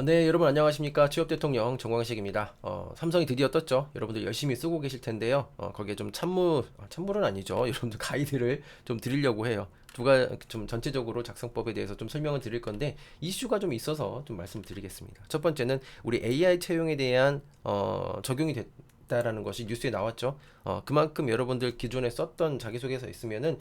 네, 여러분 안녕하십니까? 취업 대통령 정광식입니다. 삼성이 드디어 떴죠. 여러분들 열심히 쓰고 계실 텐데요. 거기에 좀 찬물은 아니죠. 여러분들 가이드를 좀 드리려고 해요. 좀 전체적으로 작성법에 대해서 좀 설명을 드릴 건데 이슈가 좀 있어서 좀 말씀드리겠습니다. 첫 번째는 우리 AI 채용에 대한 적용이 됐다라는 것이 뉴스에 나왔죠. 그만큼 여러분들 기존에 썼던 자기소개서 있으면은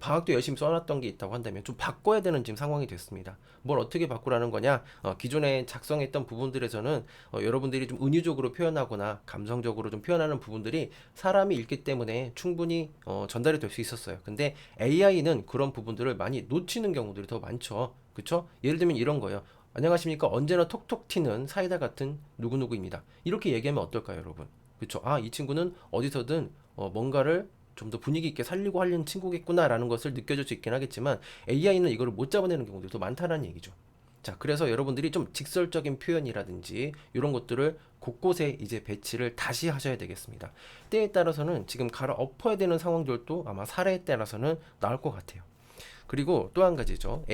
방학도 열심히 써놨던 게 있다고 한다면 좀 바꿔야 되는 지금 상황이 됐습니다. 뭘 어떻게 바꾸라는 거냐? 기존에 작성했던 부분들에서는 여러분들이 좀 은유적으로 표현하거나 감성적으로 좀 표현하는 부분들이 사람이 읽기 때문에 충분히 전달이 될 수 있었어요. 근데 AI는 그런 부분들을 많이 놓치는 경우들이 더 많죠. 그쵸? 예를 들면 이런 거예요. 안녕하십니까? 언제나 톡톡 튀는 사이다 같은 누구누구입니다. 이렇게 얘기하면 어떨까요, 여러분? 그쵸? 아, 이 친구는 어디서든 뭔가를 좀 더 분위기 있게 살리고 하려는 친구겠구나라는 것을 느껴질 수 있긴 하겠지만 AI는 이거를 못 잡아내는 경우들도 많다는 얘기죠. 자, 그래서 여러분들이 좀 직설적인 표현이라든지 이런 것들을 곳곳에 이제 배치를 다시 하셔야 되겠습니다. 때에 따라서는 지금 갈아엎어야 되는 상황들도 아마 사례에 따라서는 나올 것 같아요. 그리고 또 한 가지죠.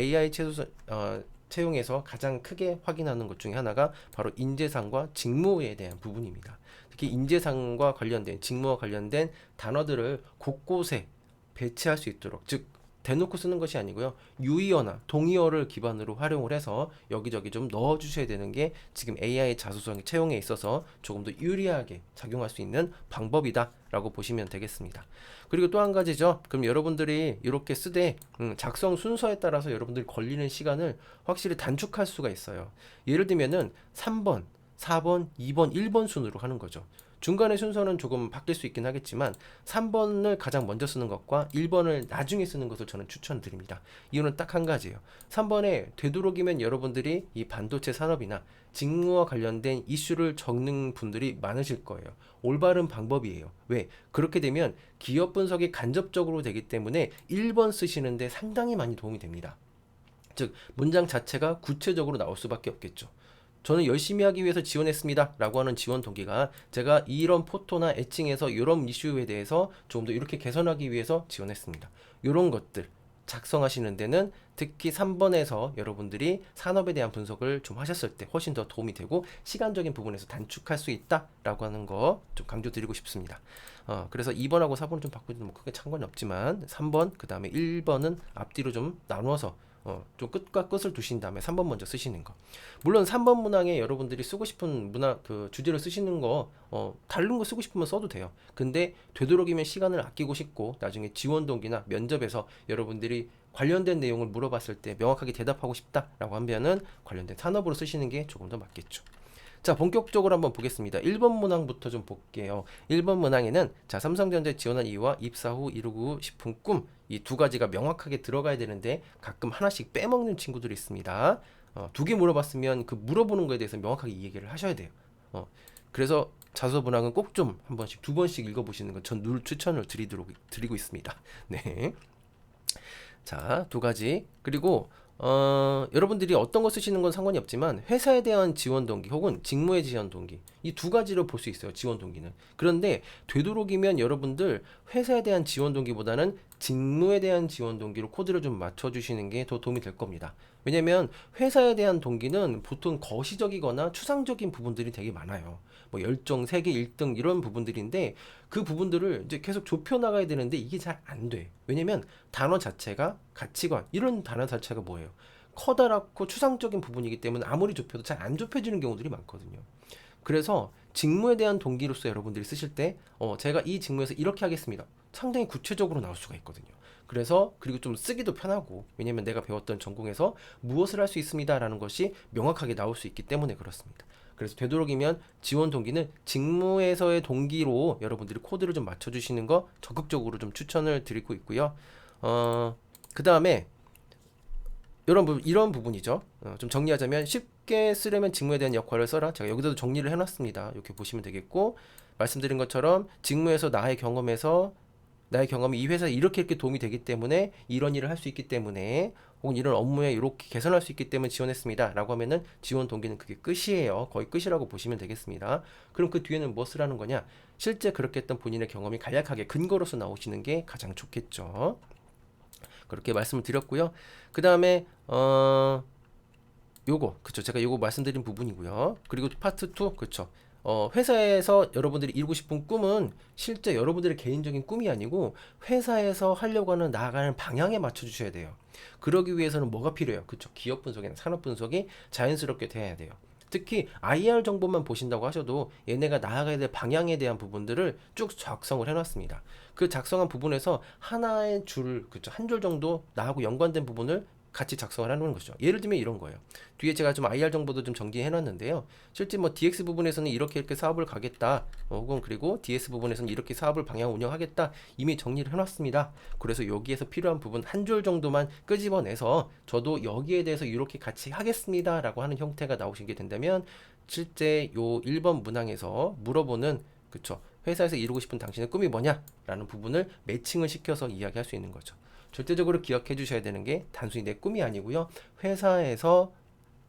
채용에서 가장 크게 확인하는 것 중에 하나가 바로 인재상과 직무에 대한 부분입니다. 특히 인재상과 관련된 직무와 관련된 단어들을 곳곳에 배치할 수 있도록, 즉 대놓고 쓰는 것이 아니고요. 유의어나 동의어를 기반으로 활용을 해서 여기저기 좀 넣어주셔야 되는 게 지금 AI 자소성 채용에 있어서 조금 더 유리하게 작용할 수 있는 방법이다라고 보시면 되겠습니다. 그리고 또 한 가지죠. 그럼 여러분들이 이렇게 쓰되 작성 순서에 따라서 여러분들이 걸리는 시간을 확실히 단축할 수가 있어요. 예를 들면은 3번, 4번, 2번, 1번 순으로 하는 거죠. 중간의 순서는 조금 바뀔 수 있긴 하겠지만 3번을 가장 먼저 쓰는 것과 1번을 나중에 쓰는 것을 저는 추천드립니다. 이유는 딱 한 가지예요. 3번에 되도록이면 여러분들이 이 반도체 산업이나 직무와 관련된 이슈를 적는 분들이 많으실 거예요. 올바른 방법이에요. 왜? 그렇게 되면 기업 분석이 간접적으로 되기 때문에 1번 쓰시는데 상당히 많이 도움이 됩니다. 즉 문장 자체가 구체적으로 나올 수밖에 없겠죠. 저는 열심히 하기 위해서 지원했습니다 라고 하는 지원 동기가 제가 이런 포토나 애칭에서 이런 이슈에 대해서 좀 더 이렇게 개선하기 위해서 지원했습니다. 이런 것들 작성하시는 데는 특히 3번에서 여러분들이 산업에 대한 분석을 좀 하셨을 때 훨씬 더 도움이 되고 시간적인 부분에서 단축할 수 있다라고 하는 거 좀 강조드리고 싶습니다. 그래서 2번하고 4번은 좀 바꾸지도 뭐 크게 상관이 없지만 3번 그 다음에 1번은 앞뒤로 좀 나누어서 좀 끝과 끝을 두신 다음에 3번 먼저 쓰시는 거. 물론 3번 문항에 여러분들이 쓰고 싶은 문항 그 주제를 쓰시는 거 다른 거 쓰고 싶으면 써도 돼요. 근데 되도록이면 시간을 아끼고 싶고 나중에 지원 동기나 면접에서 여러분들이 관련된 내용을 물어봤을 때 명확하게 대답하고 싶다라고 하면은 관련된 산업으로 쓰시는 게 조금 더 맞겠죠. 자, 본격적으로 한번 보겠습니다. 1번 문항부터 좀 볼게요. 1번 문항에는 자, 삼성전자에 지원한 이유와 입사 후 이루고 싶은 꿈, 이 두 가지가 명확하게 들어가야 되는데 가끔 하나씩 빼먹는 친구들이 있습니다. 두 개 물어봤으면 그 물어보는 거에 대해서 명확하게 이 얘기를 하셔야 돼요. 그래서 자소 문항은 꼭 좀 한 번씩 두 번씩 읽어보시는 건 전 늘 추천을 드리고 있습니다. 네. 자, 두 가지. 그리고 여러분들이 어떤 거 쓰시는 건 상관이 없지만 회사에 대한 지원 동기 혹은 직무의 지원 동기 이 두 가지로 볼 수 있어요. 지원 동기는. 그런데 되도록이면 여러분들 회사에 대한 지원 동기보다는 직무에 대한 지원 동기로 코드를 좀 맞춰주시는 게 더 도움이 될 겁니다. 왜냐면 회사에 대한 동기는 보통 거시적이거나 추상적인 부분들이 되게 많아요. 뭐 열정, 세계 1등 이런 부분들인데 그 부분들을 이제 계속 좁혀 나가야 되는데 이게 잘 안 돼. 왜냐면 단어 자체가 가치관 이런 단어 자체가 뭐예요? 커다랗고 추상적인 부분이기 때문에 아무리 좁혀도 잘 안 좁혀지는 경우들이 많거든요. 그래서 직무에 대한 동기로서 여러분들이 쓰실 때 제가 이 직무에서 이렇게 하겠습니다. 상당히 구체적으로 나올 수가 있거든요. 그래서 그리고 좀 쓰기도 편하고 왜냐면 내가 배웠던 전공에서 무엇을 할 수 있습니다라는 것이 명확하게 나올 수 있기 때문에 그렇습니다. 그래서 되도록이면 지원 동기는 직무에서의 동기로 여러분들이 코드를 좀 맞춰주시는 거 적극적으로 좀 추천을 드리고 있고요. 그 다음에 이런 부분이죠. 좀 정리하자면 쉽게 쓰려면 직무에 대한 역할을 써라. 제가 여기서도 정리를 해놨습니다. 이렇게 보시면 되겠고 말씀드린 것처럼 직무에서 나의 경험이 이 회사에 이렇게 도움이 되기 때문에 이런 일을 할 수 있기 때문에 혹은 이런 업무에 이렇게 개선할 수 있기 때문에 지원했습니다. 라고 하면은 지원 동기는 그게 끝이에요. 거의 끝이라고 보시면 되겠습니다. 그럼 그 뒤에는 무엇을 하는 거냐? 실제 그렇게 했던 본인의 경험이 간략하게 근거로서 나오시는 게 가장 좋겠죠. 그렇게 말씀을 드렸고요. 그 다음에 요거 그쵸, 제가 요거 말씀드린 부분이고요. 그리고 파트 2 그쵸. 회사에서 여러분들이 이루고 싶은 꿈은 실제 여러분들의 개인적인 꿈이 아니고 회사에서 하려고 하는 나아가는 방향에 맞춰 주셔야 돼요. 그러기 위해서는 뭐가 필요해요? 그쵸, 기업 분석이나 산업 분석이 자연스럽게 돼야 돼요. 특히 IR 정보만 보신다고 하셔도 얘네가 나아가야 될 방향에 대한 부분들을 쭉 작성을 해놨습니다. 그 작성한 부분에서 하나의 줄, 그쵸, 한 줄 정도 나하고 연관된 부분을 같이 작성을 하는 것이죠. 예를 들면 이런 거예요. 뒤에 제가 좀 IR 정보도 좀 정리해 놨는데요. 실제 뭐 DX 부분에서는 이렇게 사업을 가겠다. 혹은 그리고 DS 부분에서는 이렇게 사업을 방향 운영하겠다. 이미 정리를 해 놨습니다. 그래서 여기에서 필요한 부분 한 줄 정도만 끄집어내서 저도 여기에 대해서 이렇게 같이 하겠습니다. 라고 하는 형태가 나오시게 된다면 실제 요 1번 문항에서 물어보는 그쵸, 회사에서 이루고 싶은 당신의 꿈이 뭐냐? 라는 부분을 매칭을 시켜서 이야기할 수 있는 거죠. 절대적으로 기억해 주셔야 되는 게 단순히 내 꿈이 아니고요. 회사에서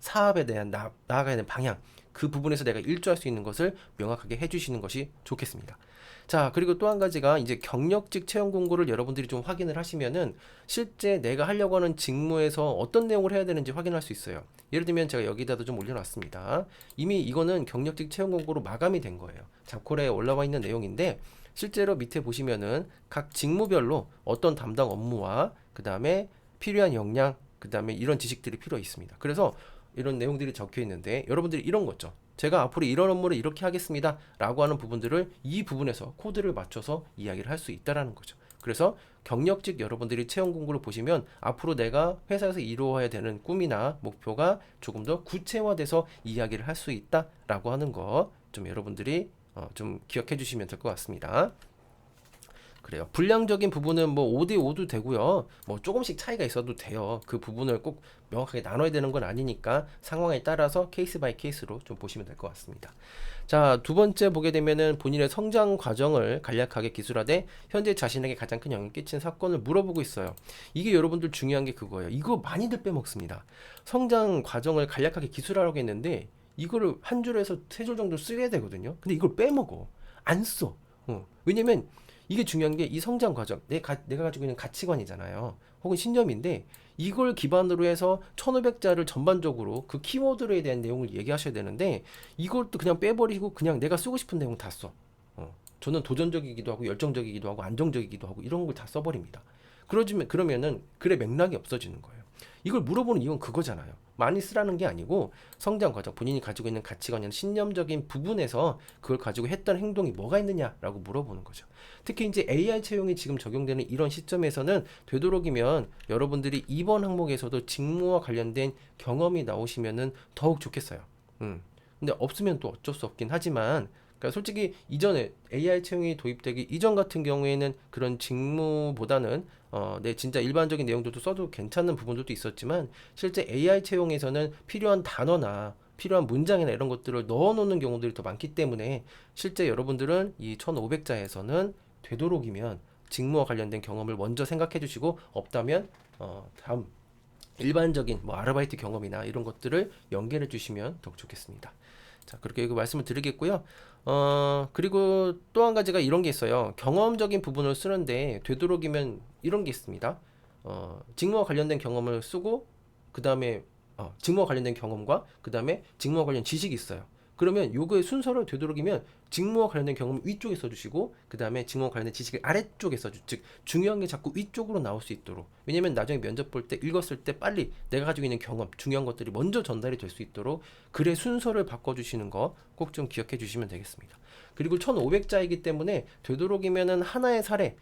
사업에 대한 나아가야 되는 방향, 그 부분에서 내가 일조할 수 있는 것을 명확하게 해주시는 것이 좋겠습니다. 자, 그리고 또 한 가지가 이제 경력직 채용 공고를 여러분들이 좀 확인을 하시면은 실제 내가 하려고 하는 직무에서 어떤 내용을 해야 되는지 확인할 수 있어요. 예를 들면 제가 여기다도 좀 올려놨습니다. 이미 이거는 경력직 채용 공고로 마감이 된 거예요. 잡콜에 올라와 있는 내용인데 실제로 밑에 보시면은 각 직무별로 어떤 담당 업무와 그 다음에 필요한 역량, 그 다음에 이런 지식들이 필요 있습니다. 그래서 이런 내용들이 적혀 있는데 여러분들이 이런 거죠. 제가 앞으로 이런 업무를 이렇게 하겠습니다 라고 하는 부분들을 이 부분에서 코드를 맞춰서 이야기를 할 수 있다라는 거죠. 그래서 경력직 여러분들이 채용 공고를 보시면 앞으로 내가 회사에서 이루어야 되는 꿈이나 목표가 조금 더 구체화돼서 이야기를 할 수 있다라고 하는 거 좀 여러분들이 좀 기억해 주시면 될 것 같습니다. 그래요. 분량적인 부분은 뭐 5대5도 되고요. 뭐 조금씩 차이가 있어도 돼요. 그 부분을 꼭 명확하게 나눠야 되는 건 아니니까 상황에 따라서 케이스 바이 케이스로 좀 보시면 될 것 같습니다. 자, 두 번째 보게 되면은 본인의 성장 과정을 간략하게 기술화돼 현재 자신에게 가장 큰 영향을 끼친 사건을 물어보고 있어요. 이게 여러분들 중요한 게 그거예요. 이거 많이들 빼먹습니다. 성장 과정을 간략하게 기술하라고 했는데 이거를 한 줄에서 세 줄 정도 쓰게 되거든요. 근데 이걸 빼먹어. 안 써. 왜냐면 이게 중요한 게 이 성장 과정, 내가 가지고 있는 가치관이잖아요. 혹은 신념인데 이걸 기반으로 해서 1500자를 전반적으로 그 키워드에 대한 내용을 얘기하셔야 되는데 이걸 또 그냥 빼버리고 그냥 내가 쓰고 싶은 내용 다 써. 저는 도전적이기도 하고 열정적이기도 하고 안정적이기도 하고 이런 걸 다 써버립니다. 그러면은 글의 맥락이 없어지는 거예요. 이걸 물어보는 이유는 그거잖아요. 많이 쓰라는 게 아니고 성장 과정, 본인이 가지고 있는 가치관이나 신념적인 부분에서 그걸 가지고 했던 행동이 뭐가 있느냐라고 물어보는 거죠. 특히 이제 AI 채용이 지금 적용되는 이런 시점에서는 되도록이면 여러분들이 이번 항목에서도 직무와 관련된 경험이 나오시면은 더욱 좋겠어요. 근데 없으면 또 어쩔 수 없긴 하지만 그러니까 솔직히 이전에 AI 채용이 도입되기 이전 같은 경우에는 그런 직무보다는 네, 진짜 일반적인 내용들도 써도 괜찮은 부분들도 있었지만 실제 AI 채용에서는 필요한 단어나 필요한 문장이나 이런 것들을 넣어놓는 경우들이 더 많기 때문에 실제 여러분들은 이 1500자에서는 되도록이면 직무와 관련된 경험을 먼저 생각해 주시고 없다면 다음 일반적인 뭐 아르바이트 경험이나 이런 것들을 연결해 주시면 더욱 좋겠습니다. 자, 그렇게 말씀을 드리겠고요. 그리고 또 한 가지가 이런 게 있어요. 경험적인 부분을 쓰는데 되도록이면 이런 게 있습니다. 직무와 관련된 경험을 쓰고 그 다음에 직무와 관련된 경험과 그 다음에 직무와 관련 지식이 있어요. 그러면 요거의 순서를 되도록이면 직무와 관련된 경험을 위쪽에 써주시고 그 다음에 직무와 관련된 지식을 아래쪽에 써주. 즉 중요한 게 자꾸 위쪽으로 나올 수 있도록. 왜냐면 나중에 면접 볼 때 읽었을 때 빨리 내가 가지고 있는 경험, 중요한 것들이 먼저 전달이 될 수 있도록 글의 순서를 바꿔주시는 거 꼭 좀 기억해 주시면 되겠습니다. 그리고 1500자이기 때문에 되도록이면은 하나의 사례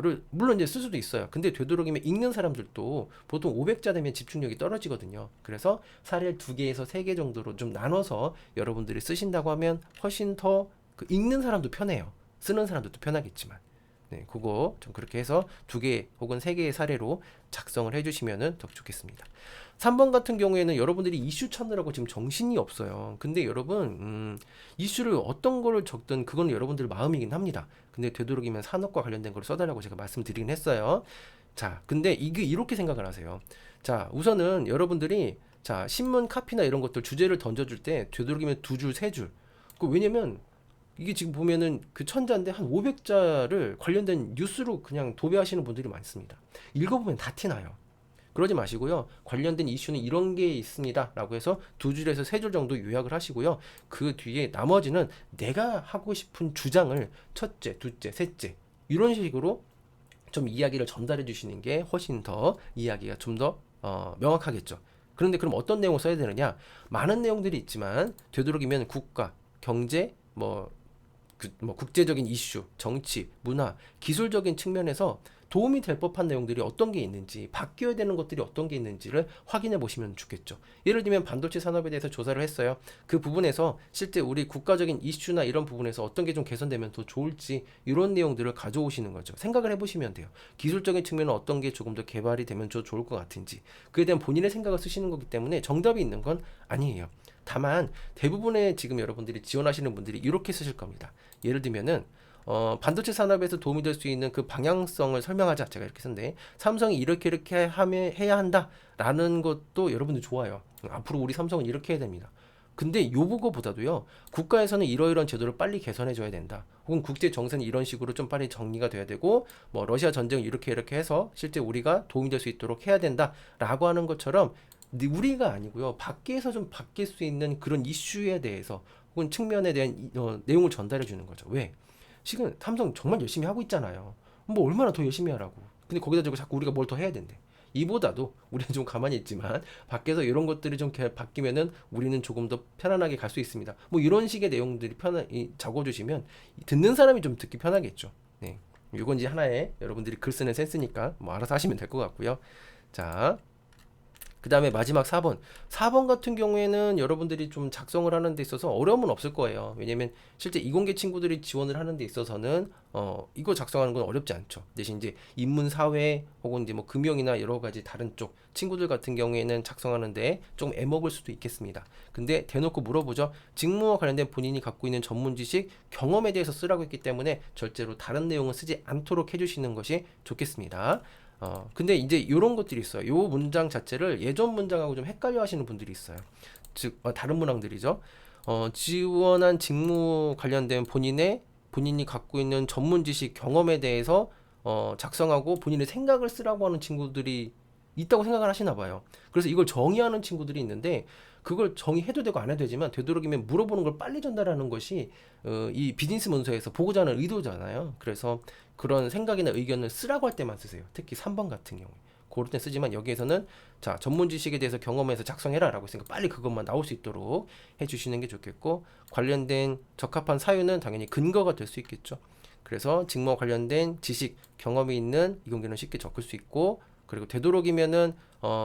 를 물론 이제 쓸 수도 있어요. 근데 되도록이면 읽는 사람들도 보통 500자 되면 집중력이 떨어지거든요. 그래서 사례를 2개에서 3개 정도로 좀 나눠서 여러분들이 쓰신다고 하면 훨씬 더 그 읽는 사람도 편해요. 쓰는 사람도 편하겠지만. 네, 그거 좀 그렇게 해서 2개 혹은 3개의 사례로 작성을 해주시면 더 좋겠습니다. 3번 같은 경우에는 여러분들이 이슈 찾느라고 지금 정신이 없어요. 근데 여러분 이슈를 어떤 거를 적든 그건 여러분들 마음이긴 합니다. 근데 되도록이면 산업과 관련된 걸 써달라고 제가 말씀드리긴 했어요. 자, 근데 이게 이렇게 생각을 하세요. 자, 우선은 여러분들이 자 신문 카피나 이런 것들 주제를 던져줄 때 되도록이면 2줄, 3줄. 왜냐면 이게 지금 보면은 그 천자인데 한 500자를 관련된 뉴스로 그냥 도배하시는 분들이 많습니다. 읽어보면 다 티나요. 그러지 마시고요. 관련된 이슈는 이런 게 있습니다. 라고 해서 2줄에서 3줄 정도 요약을 하시고요. 그 뒤에 나머지는 내가 하고 싶은 주장을 첫째, 둘째, 셋째 이런 식으로 좀 이야기를 전달해 주시는 게 훨씬 더 이야기가 좀 더 명확하겠죠. 그런데 그럼 어떤 내용을 써야 되느냐? 많은 내용들이 있지만 되도록이면 국가, 경제, 뭐 국제적인 이슈, 정치, 문화, 기술적인 측면에서 도움이 될 법한 내용들이 어떤 게 있는지, 바뀌어야 되는 것들이 어떤 게 있는지를 확인해 보시면 좋겠죠. 예를 들면 반도체 산업에 대해서 조사를 했어요. 그 부분에서 실제 우리 국가적인 이슈나 이런 부분에서 어떤 게 좀 개선되면 더 좋을지 이런 내용들을 가져오시는 거죠. 생각을 해보시면 돼요. 기술적인 측면은 어떤 게 조금 더 개발이 되면 더 좋을 것 같은지. 그에 대한 본인의 생각을 쓰시는 거기 때문에 정답이 있는 건 아니에요. 다만 대부분의 지금 여러분들이 지원하시는 분들이 이렇게 쓰실 겁니다. 예를 들면은 반도체 산업에서 도움이 될 수 있는 그 방향성을 설명하자. 제가 이렇게 썼는데 삼성이 이렇게 해야 한다라는 것도 여러분들 좋아요. 앞으로 우리 삼성은 이렇게 해야 됩니다. 근데 요거보다도요, 국가에서는 이러이러한 제도를 빨리 개선해 줘야 된다. 혹은 국제 정세는 이런 식으로 좀 빨리 정리가 돼야 되고, 뭐 러시아 전쟁 이렇게 해서 실제 우리가 도움이 될 수 있도록 해야 된다라고 하는 것처럼 우리가 아니고요, 밖에서 좀 바뀔 수 있는 그런 이슈에 대해서 혹은 측면에 대한 내용을 전달해 주는 거죠. 왜? 지금 삼성 정말 열심히 하고 있잖아요. 뭐 얼마나 더 열심히 하라고. 근데 거기다 대고 자꾸 우리가 뭘 더 해야 된대. 이보다도 우리는 좀 가만히 있지만 밖에서 이런 것들이 좀 바뀌면은 우리는 조금 더 편안하게 갈 수 있습니다. 뭐 이런 식의 내용들이 적어주시면 듣는 사람이 좀 듣기 편하겠죠. 네, 이건 이제 하나의 여러분들이 글 쓰는 센스니까 뭐 알아서 하시면 될 것 같고요. 자, 그 다음에 마지막 4번. 4번 같은 경우에는 여러분들이 좀 작성을 하는 데 있어서 어려움은 없을 거예요. 왜냐면 실제 이공계 친구들이 지원을 하는 데 있어서는 이거 작성하는 건 어렵지 않죠. 대신 이제 인문사회 혹은 이제 뭐 금융이나 여러 가지 다른 쪽 친구들 같은 경우에는 작성하는데 좀 애먹을 수도 있겠습니다. 근데 대놓고 물어보죠. 직무와 관련된 본인이 갖고 있는 전문 지식, 경험에 대해서 쓰라고 했기 때문에 절대로 다른 내용은 쓰지 않도록 해주시는 것이 좋겠습니다. 근데 이제 이런 것들이 있어요. 요 문장 자체를 예전 문장하고 좀 헷갈려 하시는 분들이 있어요. 즉, 다른 문항들이죠. 지원한 직무 관련된 본인이 갖고 있는 전문 지식, 경험에 대해서 작성하고 본인의 생각을 쓰라고 하는 친구들이 있다고 생각을 하시나 봐요. 그래서 이걸 정의하는 친구들이 있는데 그걸 정의해도 되고 안 해도 되지만 되도록이면 물어보는 걸 빨리 전달하는 것이 이 비즈니스 문서에서 보고자 하는 의도잖아요. 그래서 그런 생각이나 의견을 쓰라고 할 때만 쓰세요. 특히 3번 같은 경우에. 그럴 때 쓰지만 여기에서는 자, 전문 지식에 대해서 경험해서 작성해라 라고 했으니까 빨리 그것만 나올 수 있도록 해주시는 게 좋겠고, 관련된 적합한 사유는 당연히 근거가 될 수 있겠죠. 그래서 직무와 관련된 지식, 경험이 있는 이공계는 쉽게 적을 수 있고, 그리고 되도록이면은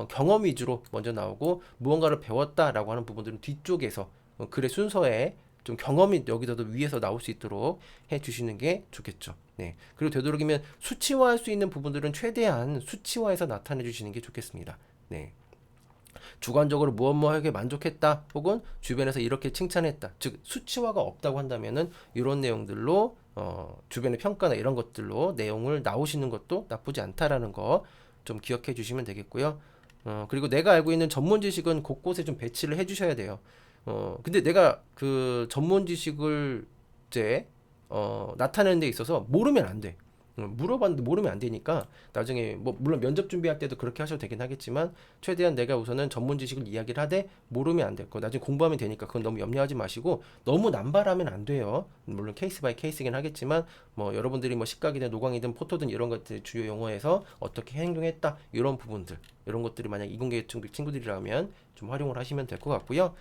경험 위주로 먼저 나오고 무언가를 배웠다라고 하는 부분들은 뒤쪽에서 글의 순서에 좀 경험이 여기서도 위에서 나올 수 있도록 해주시는 게 좋겠죠. 네. 그리고 되도록이면 수치화할 수 있는 부분들은 최대한 수치화해서 나타내 주시는 게 좋겠습니다. 네. 주관적으로 무엇무엇하게 만족했다 혹은 주변에서 이렇게 칭찬했다, 즉 수치화가 없다고 한다면은 이런 내용들로 주변의 평가나 이런 것들로 내용을 나오시는 것도 나쁘지 않다라는 거 좀 기억해 주시면 되겠고요. 그리고 내가 알고 있는 전문 지식은 곳곳에 좀 배치를 해 주셔야 돼요. 근데 내가 그 전문 지식을 이제 나타내는 데 있어서 모르면 안 돼. 물어봤는데 모르면 안 되니까 나중에 뭐 물론 면접 준비할 때도 그렇게 하셔도 되긴 하겠지만 최대한 내가 우선은 전문 지식을 이야기를 하되 모르면 안 되고 나중에 공부하면 되니까 그건 너무 염려하지 마시고 너무 남발하면 안 돼요. 물론 케이스 바이 케이스긴 하겠지만 뭐 여러분들이 뭐 식각이든 노광이든 포토든 이런 것들 주요 용어에서 어떻게 행동했다 이런 부분들 이런 것들이 만약 이공계 친구들이라면 좀 활용을 하시면 될 것 같고요.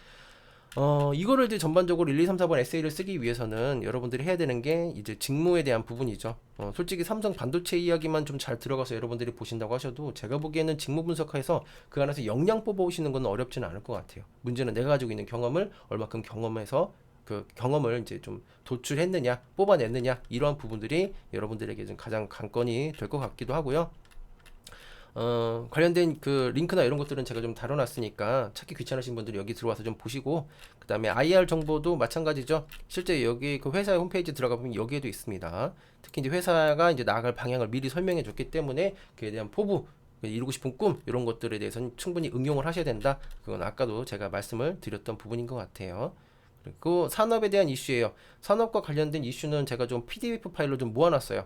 이거를 이제 전반적으로 1, 2, 3, 4번 에세이를 쓰기 위해서는 여러분들이 해야 되는 게 이제 직무에 대한 부분이죠. 솔직히 삼성 반도체 이야기만 좀 잘 들어가서 여러분들이 보신다고 하셔도 제가 보기에는 직무 분석해서 그 안에서 역량 뽑아 오시는 건 어렵지는 않을 것 같아요. 문제는 내가 가지고 있는 경험을 얼마큼 경험해서 그 경험을 이제 좀 도출했느냐, 뽑아냈느냐 이러한 부분들이 여러분들에게 좀 가장 관건이 될 것 같기도 하고요. 관련된 그 링크나 이런 것들은 제가 좀 다뤄놨으니까 찾기 귀찮으신 분들이 여기 들어와서 좀 보시고, 그 다음에 IR 정보도 마찬가지죠. 실제 여기 그 회사의 홈페이지 들어가 보면 여기에도 있습니다. 특히 이제 회사가 이제 나아갈 방향을 미리 설명해 줬기 때문에 그에 대한 포부, 이루고 싶은 꿈 이런 것들에 대해서는 충분히 응용을 하셔야 된다. 그건 아까도 제가 말씀을 드렸던 부분인 것 같아요. 그리고 산업에 대한 이슈예요. 산업과 관련된 이슈는 제가 좀 PDF 파일로 좀 모아놨어요.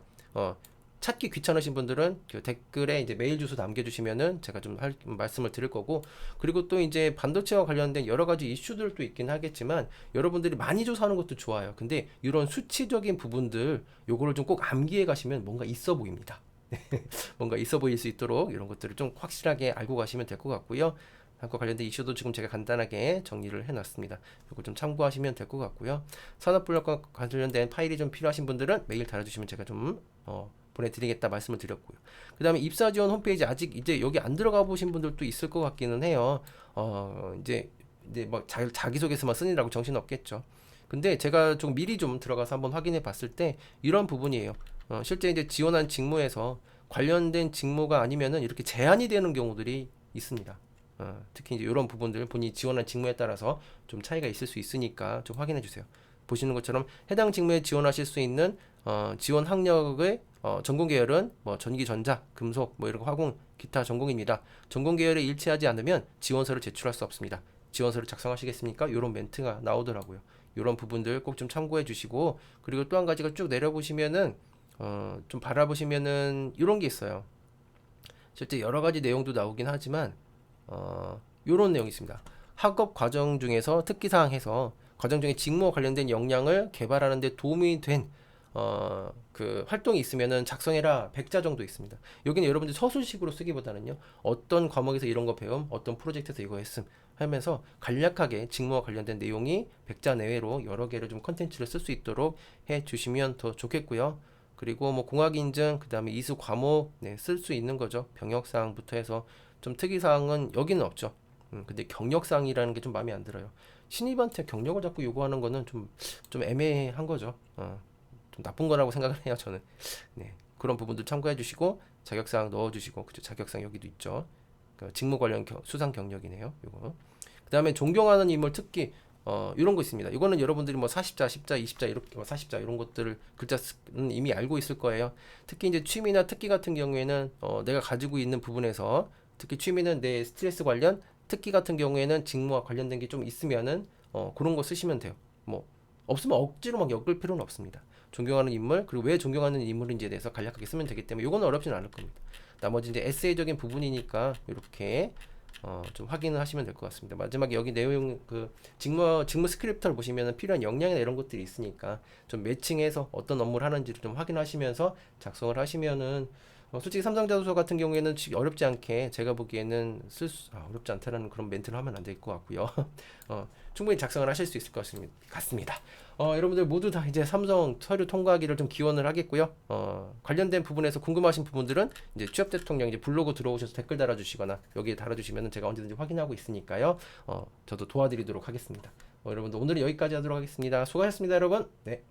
찾기 귀찮으신 분들은 그 댓글에 이제 메일 주소 남겨주시면은 제가 좀 말씀을 드릴 거고, 그리고 또 이제 반도체와 관련된 여러 가지 이슈들도 있긴 하겠지만 여러분들이 많이 조사하는 것도 좋아요. 근데 이런 수치적인 부분들 요거를 좀 꼭 암기해 가시면 뭔가 있어 보입니다. 뭔가 있어 보일 수 있도록 이런 것들을 좀 확실하게 알고 가시면 될 것 같고요. 한과 관련된 이슈도 지금 제가 간단하게 정리를 해놨습니다. 이거 좀 참고하시면 될 것 같고요. 산업분야과 관련된 파일이 좀 필요하신 분들은 메일 달아주시면 제가 좀 보내드리겠다 말씀을 드렸고요. 그 다음에 입사 지원 홈페이지 아직 이제 여기 안 들어가 보신 분들도 있을 것 같기는 해요. 이제 뭐 자기소개서만 쓰느라고 정신 없겠죠. 근데 제가 좀 미리 좀 들어가서 한번 확인해 봤을 때 이런 부분이에요. 실제 이제 지원한 직무에서 관련된 직무가 아니면은 이렇게 제한이 되는 경우들이 있습니다. 특히 이제 이런 부분들 본인이 지원한 직무에 따라서 좀 차이가 있을 수 있으니까 좀 확인해 주세요. 보시는 것처럼 해당 직무에 지원하실 수 있는 지원 학력의 전공 계열은 뭐 전기, 전자, 금속, 뭐 이런 거 화공, 기타 전공입니다. 전공 계열에 일치하지 않으면 지원서를 제출할 수 없습니다. 지원서를 작성하시겠습니까? 이런 멘트가 나오더라고요. 이런 부분들 꼭 좀 참고해 주시고, 그리고 또 한 가지가 쭉 내려보시면은 좀 바라보시면은 이런 게 있어요. 실제 여러 가지 내용도 나오긴 하지만 요런 내용이 있습니다. 학업 과정 중에서 특기사항 해서 과정 중에 직무와 관련된 역량을 개발하는 데 도움이 된 그 활동이 있으면은 작성해라 100자 정도 있습니다. 여기는 여러분들 서술식으로 쓰기보다는요, 어떤 과목에서 이런 거 배움, 어떤 프로젝트에서 이거 했음 하면서 간략하게 직무와 관련된 내용이 100자 내외로 여러 개를 좀 컨텐츠를 쓸 수 있도록 해 주시면 더 좋겠고요. 그리고 뭐 공학 인증, 그 다음에 이수 과목 쓸 수 있는 거죠. 병역사항부터 해서 좀 특이사항은 여기는 없죠. 근데 경력사항이라는 게 좀 마음에 안 들어요. 신입한테 경력을 자꾸 요구하는 거는 좀 애매한 거죠. 좀 나쁜 거라고 생각을 해요, 저는. 네, 그런 부분들 참고해 주시고 자격사항 넣어 주시고, 그죠? 자격사항 여기도 있죠. 그 직무 관련 수상 경력이네요, 요거. 그 다음에 존경하는 인물 특기, 이런 거 있습니다. 이거는 여러분들이 뭐 40자, 10자, 20자 이렇게 40자 이런 것들을 글자는 이미 알고 있을 거예요. 특히 이제 취미나 특기 같은 경우에는 내가 가지고 있는 부분에서, 특히 취미는 내 스트레스 관련, 특기 같은 경우에는 직무와 관련된 게 좀 있으면은 그런 거 쓰시면 돼요. 뭐 없으면 억지로 막 엮을 필요는 없습니다. 존경하는 인물, 그리고 왜 존경하는 인물인지에 대해서 간략하게 쓰면 되기 때문에 이거는 어렵지는 않을 겁니다. 나머지 이제 에세이적인 부분이니까 이렇게 좀 확인을 하시면 될 것 같습니다. 마지막에 여기 내용 그 직무 스크립트를 보시면은 필요한 역량이나 이런 것들이 있으니까 좀 매칭해서 어떤 업무를 하는지를 좀 확인하시면서 작성을 하시면은 솔직히 삼성자동차 같은 경우에는 어렵지 않게 제가 보기에는 어렵지 않다라는 그런 멘트를 하면 안 될 것 같고요. 충분히 작성을 하실 수 있을 것 같습니다. 여러분들 모두 다 이제 삼성 서류 통과하기를 좀 기원을 하겠고요. 관련된 부분에서 궁금하신 부분들은 이제 취업 대통령 이제 블로그 들어오셔서 댓글 달아주시거나 여기에 달아주시면 제가 언제든지 확인하고 있으니까요. 저도 도와드리도록 하겠습니다. 여러분들 오늘은 여기까지 하도록 하겠습니다. 수고하셨습니다, 여러분. 네.